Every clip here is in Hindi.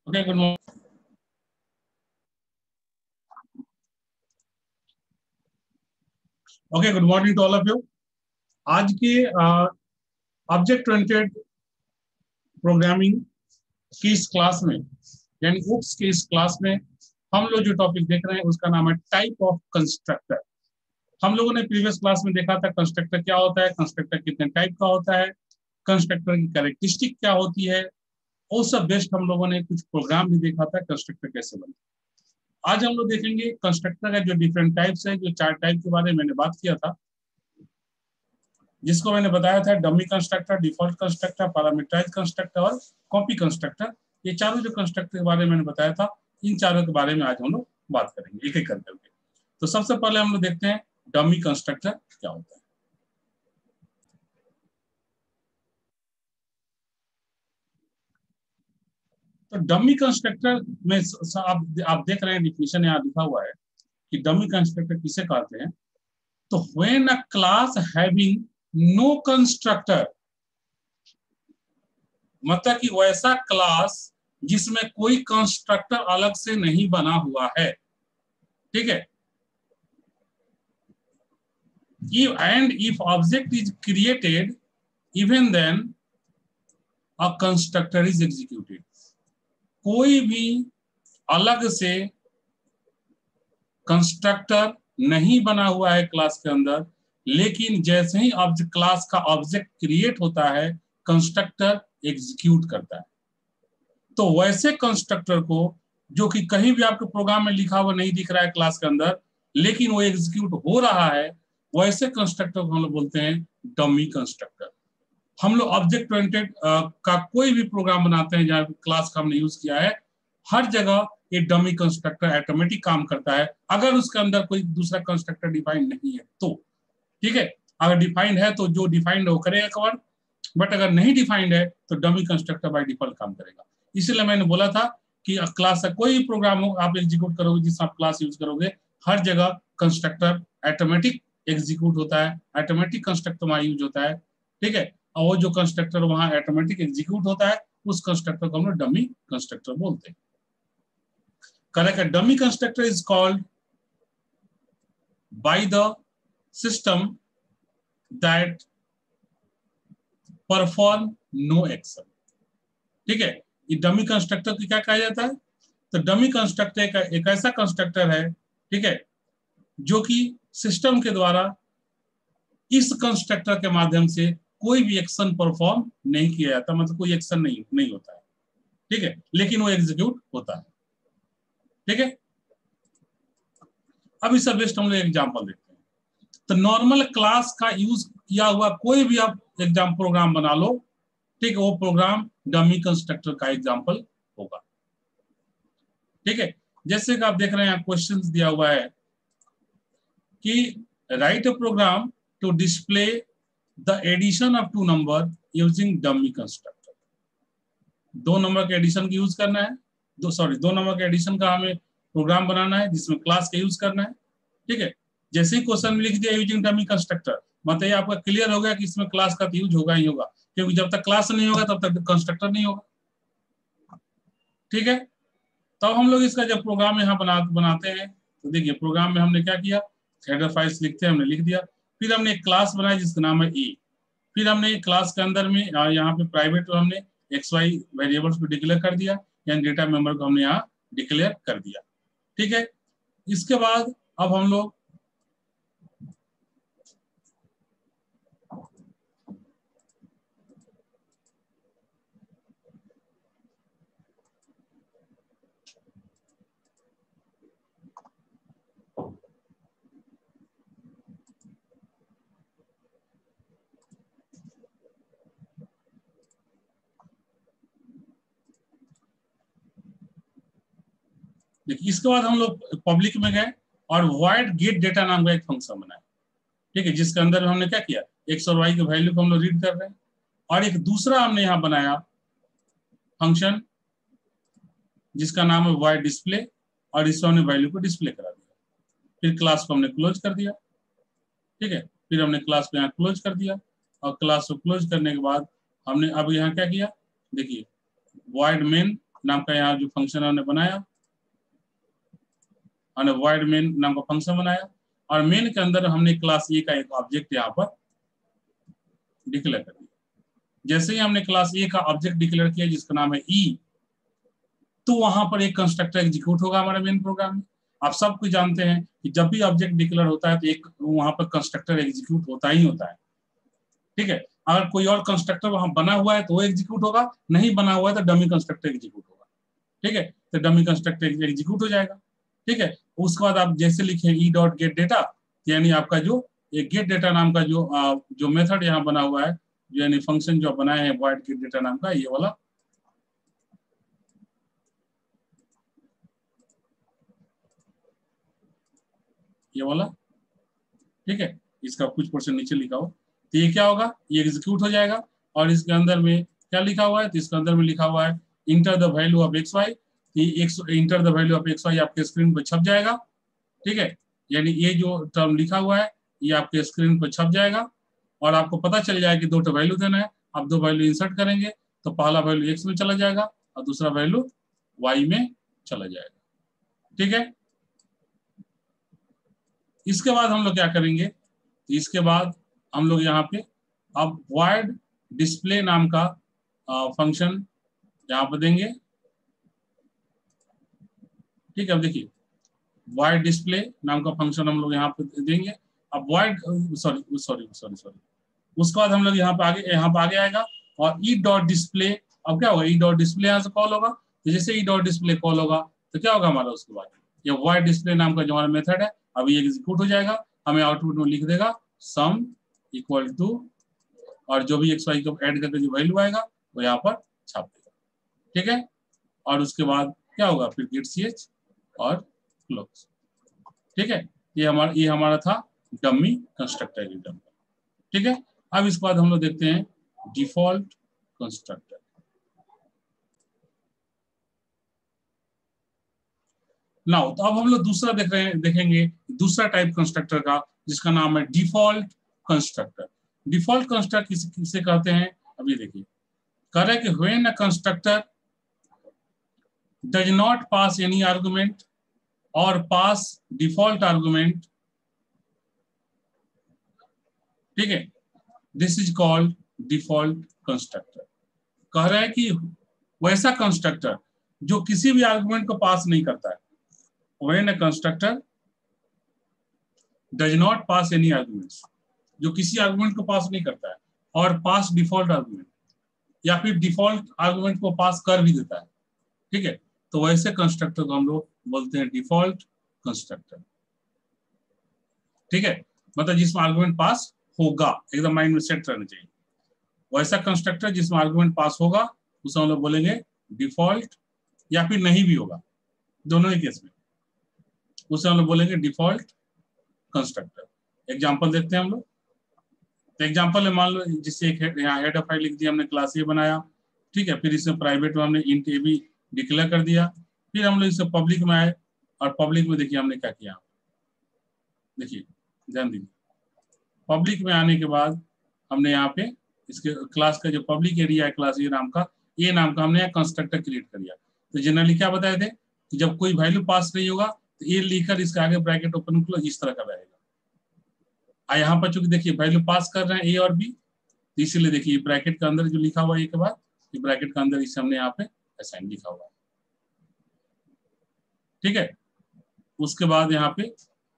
Okay, good morning. Okay, good morning to all of you. आज के ऑब्जेक्ट ओरिएंटेड प्रोग्रामिंग की इस क्लास में यानी UPS की इस क्लास में हम लोग जो टॉपिक देख रहे हैं उसका नाम है टाइप ऑफ कंस्ट्रक्टर। हम लोगों ने प्रीवियस क्लास में देखा था कंस्ट्रक्टर क्या होता है, कंस्ट्रक्टर कितने टाइप का होता है, कंस्ट्रक्टर की कैरेक्टरिस्टिक क्या होती है, और सब बेस्ट हम लोगों ने कुछ प्रोग्राम भी देखा था कंस्ट्रक्टर कैसे बनता है। आज हम लोग देखेंगे कंस्ट्रक्टर का जो डिफरेंट टाइप्स है, जो 4 टाइप के बारे में मैंने बात किया था, जिसको मैंने बताया था dummy constructor, default constructor, parameterize constructor और कॉपी कंस्ट्रक्टर। ये चारों जो कंस्ट्रक्टर के बारे में मैंने बताया था, इन चारों के बारे में आज हम लोग बात करेंगे एक एक करके। तो सबसे पहले हम लोग देखते हैं डमी कंस्ट्रक्टर क्या होता है। तो डमी कंस्ट्रक्टर में आप देख रहे हैं डिफिनेशन यहाँ लिखा हुआ है कि डमी कंस्ट्रक्टर किसे कहते हैं। तो when a class having no constructor, मतलब कि वैसा क्लास जिसमें कोई कंस्ट्रक्टर अलग से नहीं बना हुआ है, ठीक है। If object is created, even then a constructor is executed. कोई भी अलग से कंस्ट्रक्टर नहीं बना हुआ है क्लास के अंदर, लेकिन जैसे ही क्लास का ऑब्जेक्ट क्रिएट होता है कंस्ट्रक्टर एग्जीक्यूट करता है। तो वैसे कंस्ट्रक्टर को जो कि कहीं भी आपके प्रोग्राम में लिखा हुआ नहीं दिख रहा है क्लास के अंदर, लेकिन वो एग्जीक्यूट हो रहा है, वैसे कंस्ट्रक्टर को हम लोग बोलते हैं डमी कंस्ट्रक्टर। हम लोग ऑब्जेक्ट ओरिएंटेड का कोई भी प्रोग्राम बनाते हैं जहां क्लास का हमने यूज किया है, हर जगह ये डमी कंस्ट्रक्टर ऑटोमेटिक काम करता है अगर उसके अंदर कोई दूसरा कंस्ट्रक्टर डिफाइंड नहीं है तो, ठीक है। अगर डिफाइंड है तो जो डिफाइंड है वो करेगा कवर, बट अगर नहीं डिफाइंड है तो डमी कंस्ट्रक्टर बाय डिफॉल्ट काम करेगा। इसलिए मैंने बोला था कि क्लास का कोई भी प्रोग्राम हो आप एग्जीक्यूट करोगे, जिसमें आप क्लास यूज करोगे, हर जगह कंस्ट्रक्टर ऑटोमेटिक एग्जीक्यूट होता है, ऑटोमेटिक कंस्ट्रक्टर वहां यूज होता है, ठीक है। और वो जो कंस्ट्रक्टर वहां ऑटोमेटिक एग्जीक्यूट होता है उस कंस्ट्रक्टर को हम लोग डमी कंस्ट्रक्टर बोलते हैं। करेक्ट है। Dummy constructor is called by the system that perform no action, ठीक है। ये डमी कंस्ट्रक्टर को क्या कहा जाता है? तो डमी कंस्ट्रक्टर एक ऐसा कंस्ट्रक्टर है, ठीक है, जो कि सिस्टम के द्वारा इस कंस्ट्रक्टर के माध्यम से कोई भी एक्शन परफॉर्म नहीं किया जाता, मतलब कोई एक्शन नहीं होता है, ठीक है, लेकिन वो एग्जीक्यूट होता है, ठीक है। अब इससे बेस्ट हम लोग एग्जांपल देखते हैं। तो नॉर्मल क्लास का यूज किया हुआ कोई भी आप एग्जाम प्रोग्राम बना लो, ठीक है, वो प्रोग्राम डमी कंस्ट्रक्टर का एग्जांपल होगा, ठीक है। जैसे कि आप देख रहे हैं क्वेश्चंस दिया हुआ है कि write a program to display the addition of 2 number using dummy constructor. 2 number के एडिशन की यूज करना है, 2 नंबर के एडिशन का हमें प्रोग्राम बनाना है जिसमें क्लास का यूज करना है, ठीक है। जैसे ही क्वेश्चन में लिख दिया यूजिंग डमी कंस्ट्रक्टर, मतलब ये आपका क्लियर हो गया कि इसमें क्लास का यूज होगा ही होगा, क्योंकि जब तक क्लास नहीं होगा तब तक कंस्ट्रक्टर नहीं होगा, ठीक है। तब हम लोग इसका जब प्रोग्राम यहाँ बनाते हैं तो देखिए प्रोग्राम में हमने क्या किया, हेडर फाइल्स लिखते हैं, हमने लिख दिया, फिर हमने एक क्लास बनाया जिसका नाम है ए, फिर हमने क्लास के अंदर में यहाँ पे प्राइवेट हमने XY वेरिएबल्स को डिक्लेयर कर दिया, यानी डेटा मेंबर को हमने यहाँ डिक्लेयर कर दिया, ठीक है। इसके बाद अब हम लोग देखिए, इसके बाद हम लोग पब्लिक में गए और void गेट डेटा नाम का एक फंक्शन बनाया, ठीक है, जिसके अंदर हमने क्या किया, एक्स और वाई के वैल्यू को हम लोग रीड कर रहे हैं, और एक दूसरा हमने यहाँ बनाया फंक्शन जिसका नाम है void डिस्प्ले, और इसमें हमने वैल्यू को डिस्प्ले करा दिया, फिर क्लास को हमने क्लोज कर दिया, ठीक है, फिर हमने क्लास को यहाँ क्लोज कर दिया, और क्लास को क्लोज करने के बाद हमने अब यहाँ क्या किया, देखिए void main नाम का यहाँ जो फंक्शन हमने बनाया, हमने void main नाम का फंक्शन बनाया और मेन के अंदर हमने क्लास ए का एक ऑब्जेक्ट यहाँ पर डिक्लेयर कर दिया। जैसे ही हमने क्लास ए का ऑब्जेक्ट डिक्लेयर किया जिसका नाम है ई, तो वहां पर एक कंस्ट्रक्टर एग्जीक्यूट होगा हमारे मेन प्रोग्राम में। आप सब कुछ जानते हैं कि जब भी ऑब्जेक्ट डिक्लेयर होता है तो एक वहां पर कंस्ट्रक्टर एग्जीक्यूट होता ही होता है, ठीक है। अगर कोई और कंस्ट्रक्टर वहां बना हुआ है तो वो एग्जीक्यूट होगा, नहीं बना हुआ है तो डमी कंस्ट्रक्टर एग्जीक्यूट होगा, ठीक है। तो डमी कंस्ट्रक्टर एग्जीक्यूट हो जाएगा, ठीक है। उसके बाद आप जैसे लिखे ई डॉट गेट डेटा, यानी आपका जो ये गेट डेटा नाम का जो मेथड यहाँ बना हुआ है, यानी फंक्शन जो बनाए हैं void गेट डेटा नाम का, ये वाला ठीक है, इसका कुछ पोर्शन नीचे लिखा हो तो ये क्या होगा, ये एग्जीक्यूट हो जाएगा। और इसके अंदर में क्या लिखा हुआ है, तो इसके अंदर में लिखा हुआ है enter the value of X Y. Enter the value of X Y आपके स्क्रीन पर छप जाएगा, ठीक है। यानी ये जो टर्म लिखा हुआ है ये आपके स्क्रीन पर छप जाएगा और आपको पता चल जाएगा कि 2 वैल्यू देना है। आप 2 वैल्यू इंसर्ट करेंगे तो पहला वैल्यू एक्स में चला जाएगा और दूसरा वैल्यू वाई में चला जाएगा, ठीक है। इसके बाद हम लोग क्या करेंगे, इसके बाद हम लोग यहाँ पे अब void डिस्प्ले नाम का फंक्शन यहाँ पर देंगे, ठीक है। अब देखिए void डिस्प्ले नाम का फंक्शन हम लोग यहाँ पे देंगे। अब void सॉरी उसके बाद हम लोग यहाँ पे आगे आएगा और ई डॉट डिस्प्ले। अब क्या होगा, ई डॉट डिस्प्ले यहाँ से कॉल होगा, तो जैसे ई डॉट डिस्प्ले कॉल होगा तो क्या होगा हमारा, उसके बाद ये void डिस्प्ले नाम का जो हमारा मेथड है अब ये एग्जीक्यूट हो जाएगा। हमें आउटपुट में लिख देगा सम इक्वल टू, और जो भी एक्स वाई को ऐड करके जो वैल्यू आएगा वो यहाँ पर छाप देगा, ठीक है। और उसके बाद क्या होगा, फिर गेट ch और क्लोज, ठीक है। ये हमारा था डमी कंस्ट्रक्टर एग्जाम्पल, ठीक है। अब इसके बाद हम लोग देखते हैं डिफॉल्ट कंस्ट्रक्टर। नाउ तो अब हम लोग दूसरा देखेंगे दूसरा टाइप कंस्ट्रक्टर का, जिसका नाम है डिफॉल्ट कंस्ट्रक्टर। डिफॉल्ट कंस्ट्रक्टर किसे कहते हैं, अब ये देखिए, कह रहे हैं कि when a constructor does not pass any argument और पास डिफॉल्ट आर्गुमेंट, ठीक है, this is called default constructor. कह रहा है कि वैसा कंस्ट्रक्टर जो किसी भी आर्गुमेंट को पास नहीं करता है, when a constructor does not pass any arguments, जो किसी आर्गुमेंट को पास नहीं करता है और पास डिफॉल्ट आर्गुमेंट, या फिर डिफॉल्ट आर्गुमेंट को पास कर भी देता है, ठीक है, तो वैसे कंस्ट्रक्टर को हम लोग बोलते हैं डिफॉल्ट कंस्ट्रक्टर, ठीक है। मतलब जिसमें आर्गुमेंट पास होगा, एकदम माइंड में सेट रहना चाहिए। वैसा कंस्ट्रक्टर जिसमें आर्गुमेंट पास होगा उसे हम लोग बोलेंगे डिफॉल्ट, या फिर नहीं भी होगा, दोनों ही केस में उसे हम लोग बोलेंगे डिफॉल्ट कंस्ट्रक्टर। एग्जांपल देखते हैं हम लोग। तो एग्जांपल में मान लो जिससे एक यहाँ हेड ऑफ फाइल लिख दिया हमने, क्लास ए बनाया, ठीक है। फिर इसमें प्राइवेट में हमने इंट ए भी डिक्लेयर कर दिया। फिर हम लोग इसे पब्लिक में आए और पब्लिक में देखिए हमने क्या किया, देखिए ध्यान दीजिए। पब्लिक में आने के बाद हमने यहाँ पे इसके क्लास का जो पब्लिक एरिया है क्लास ए नाम का हमने यहाँ कंस्ट्रक्टर क्रिएट कर दिया। तो जनरली क्या बताए थे कि जब कोई वैल्यू पास नहीं होगा तो ए लिखकर इसके आगे ब्रैकेट ओपन क्लोज इस तरह का रहेगा। यहाँ पर चूंकि देखिए वैल्यू पास कर रहे हैं ए और बी, तो इसीलिए देखिए ब्रैकेट के अंदर जो लिखा हुआ है के बाद ये ब्रैकेट के अंदर इसे हमने यहाँ पे असाइन लिखा हुआ है, ठीक है। उसके बाद यहाँ पे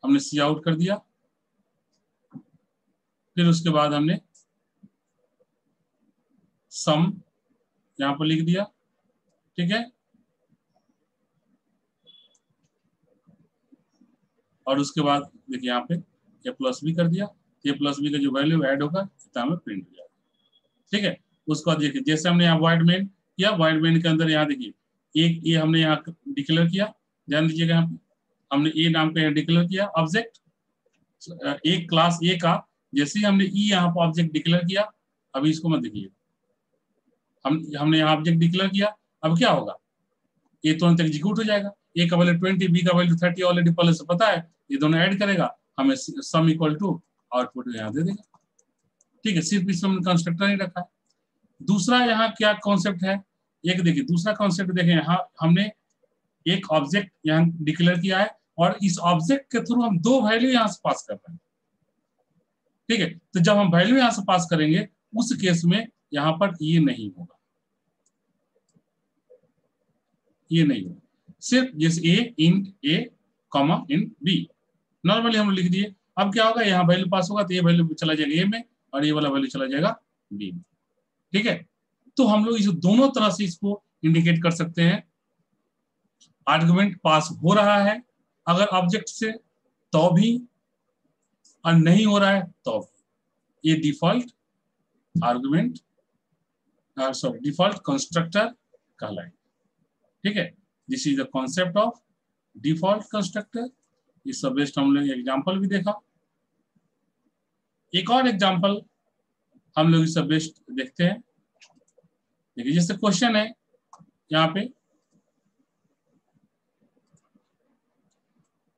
हमने सी आउट कर दिया। फिर उसके बाद हमने सम यहाँ पर लिख दिया, ठीक है। और उसके बाद देखिए यहाँ पे ए प्लस बी कर दिया। ए प्लस बी का जो वैल्यू ऐड होगा इतना में प्रिंट हो जाएगा, ठीक है। उसके बाद देखिए जैसे हमने यहाँ void main किया, void main के अंदर यहाँ देखिए एक ये हमने यहाँ डिक्लेयर किया, ध्यान दीजिएगा यहाँ पे हमने ए नाम का डिक्लेयर किया ऑब्जेक्ट, एक क्लास ए का। जैसे ही हमने ई यहाँ पर ऑब्जेक्ट डिक्लेयर किया, अभी इसको मत देखिए, हमने यहाँ ऑब्जेक्ट डिक्लेयर किया, अब क्या होगा, ये तुरंत एग्जीक्यूट हो जाएगा। ए का वैल्यू 20, बी का वैल्यू 30 ऑलरेडी पहले से पता है, ये दोनों ऐड करेगा, हमें सम इक्वल टू आउटपुट यहाँ दे देगा, ठीक है। सिर्फ इसमें कंस्ट्रक्टर नहीं रखा है। दूसरा यहाँ क्या कॉन्सेप्ट है एक देखिए दूसरा कॉन्सेप्ट देखें, यहाँ हमने एक ऑब्जेक्ट यहाँ डिक्लेयर किया है और इस ऑब्जेक्ट के थ्रू हम दो वैल्यू यहाँ से पास कर रहे हैं, ठीक है। तो जब हम वैल्यू यहाँ से पास करेंगे उस केस में यहाँ पर ये नहीं होगा, ये नहीं होगा, सिर्फ जैसे ए इंट ए कॉमा इंट बी नॉर्मली हम लिख दिए। अब क्या होगा, यहाँ वैल्यू पास होगा तो ये वैल्यू चला जाएगा ए में और ये वाला वैल्यू चला जाएगा बी में, ठीक है। तो हम लोग इस दोनों तरह से इसको इंडिकेट कर सकते हैं। आर्गुमेंट पास हो रहा है अगर ऑब्जेक्ट से तो भी, और नहीं हो रहा है तो भी, ये default argument sorry default constructor कहलाए, ठीक है। This is the concept of default constructor. इस सब बेस्ड हम लोग एग्जाम्पल भी देखा। एक और एग्जाम्पल हम लोग इस सब बेस्ड देखते हैं। देखिए जैसे क्वेश्चन है यहाँ पे,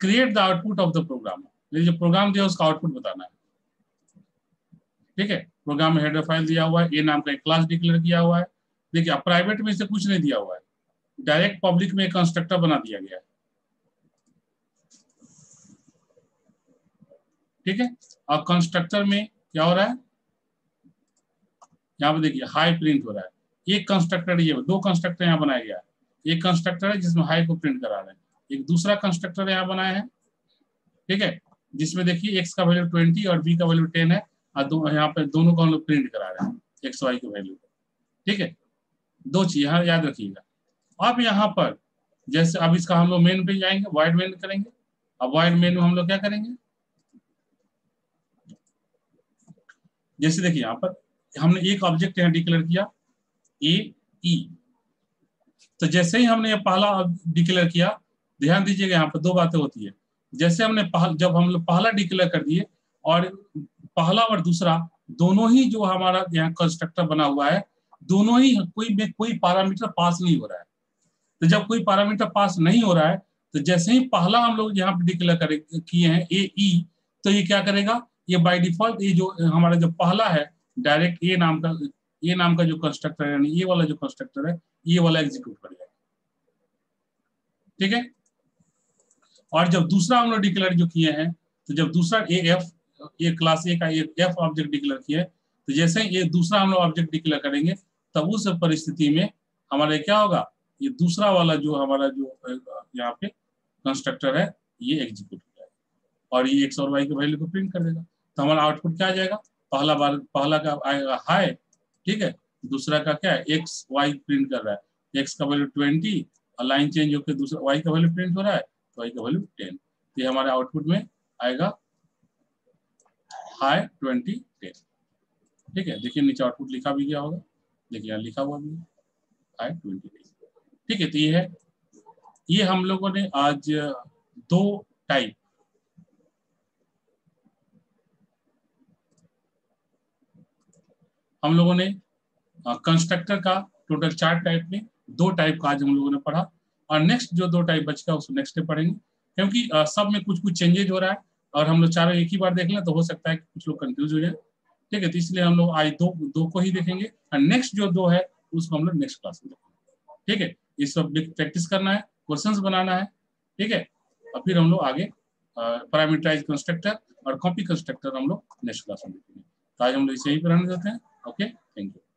create the output of the program, जो प्रोग्राम दिया उसका आउटपुट बताना है, ठीक है। प्रोग्राम में हेडर फाइल दिया हुआ है, ए नाम का एक क्लास डिक्लेयर किया हुआ है। देखिए प्राइवेट में से कुछ नहीं दिया हुआ है, डायरेक्ट पब्लिक में एक कंस्ट्रक्टर बना दिया गया है, ठीक है। और कंस्ट्रक्टर में क्या हो रहा है, यहाँ पे देखिए हाई प्रिंट हो रहा है। एक कंस्ट्रक्टर, ये दो कंस्ट्रक्टर यहाँ बनाया गया है। एक कंस्ट्रक्टर है जिसमें हाई को प्रिंट करा रहे हैं, एक दूसरा कंस्ट्रक्टर यहाँ बनाया है, ठीक है, जिसमें देखिए एक्स का वैल्यू 20 और बी का वैल्यू 10 है और यहाँ पे दोनों को हम लोग प्रिंट करा रहे हैं एक्स वाई की वैल्यू, ठीक है। दो चीज यहाँ याद रखिएगा। अब यहाँ पर जैसे अब इसका हम लोग मेन पे जाएंगे, वाइड मेन करेंगे। अब वाइड मेन में हम लोग क्या करेंगे, जैसे देखिए यहाँ पर हमने एक ऑब्जेक्ट यहाँ डिक्लेयर किया ए ई, तो जैसे ही हमने ये पहला डिक्लेयर किया, ध्यान दीजिएगा यहाँ पर दो बातें होती है। जैसे हमने जब हम लोग पहला डिक्लेयर कर दिए और पहला और दूसरा दोनों ही जो हमारा यहाँ कंस्ट्रक्टर बना हुआ है, दोनों ही कोई पैरामीटर पास नहीं हो रहा है। तो जब कोई पैरामीटर पास नहीं हो रहा है तो जैसे ही पहला हम लोग यहाँ पे डिक्लेयर किए हैं ए ई, तो ये क्या करेगा, ये बाय डिफॉल्ट ये जो हमारा जो पहला है डायरेक्ट ए नाम का जो कंस्ट्रक्टर है, यानी ये वाला जो कंस्ट्रक्टर है, ये वाला एग्जीक्यूट करेगा, ठीक है। और जब दूसरा हम लोग डिक्लेयर जो किए हैं, तो जब दूसरा ए क्लास ए का एफ ऑब्जेक्ट डिक्लेयर किया है, तो जैसे ही ये दूसरा हम लोग ऑब्जेक्ट डिक्लेयर करेंगे तब उस परिस्थिति में हमारे क्या होगा, ये दूसरा वाला जो हमारा जो यहाँ पे कंस्ट्रक्टर है ये एग्जीक्यूट हो जाएगा और ये एक्स और वाई के वैल्यू को प्रिंट कर देगा। तो हमारा आउटपुट क्या आ जाएगा, पहला का आएगा हाई, ठीक है, दूसरा का क्या है एक्स वाई प्रिंट कर रहा है, एक्स का वैल्यू 20 और लाइन चेंज होकर दूसरा वाई का वैल्यू प्रिंट हो रहा है, तो वाई का वैल्यू 10। तो ये हमारे आउटपुट में आएगा हाई 20 10, ठीक है। देखिए नीचे आउटपुट लिखा भी गया होगा, देखिए यहाँ लिखा हुआ भी है हाई 20 10, ठीक है। तो ये है, ये हम लोगों ने आज दो टाइप हम लोगों ने कंस्ट्रक्टर का टोटल 4 टाइप में 2 टाइप का आज हम लोगों ने पढ़ा और नेक्स्ट जो 2 टाइप बचेगा उसको नेक्स्ट डे पढ़ेंगे, क्योंकि सब में कुछ कुछ चेंजेज हो रहा है और हम लोग चारों एक ही बार देख लें तो हो सकता है कि कुछ लोग कंफ्यूज हो जाए, ठीक है। तो इसलिए हम लोग आज दो को ही देखेंगे और नेक्स्ट जो 2 है उसको हम लोग नेक्स्ट क्लास में देखेंगे, ठीक है। इस सब प्रैक्टिस करना है, क्वेश्चंस बनाना है, ठीक है। और फिर हम लोग आगे पैरामीटराइज्ड कंस्ट्रक्टर और कॉपी कंस्ट्रक्टर हम लोग नेक्स्ट क्लास में देखेंगे। तो आज हम लोग इसे ही पढ़ाने देते हैं। Okay, thank you.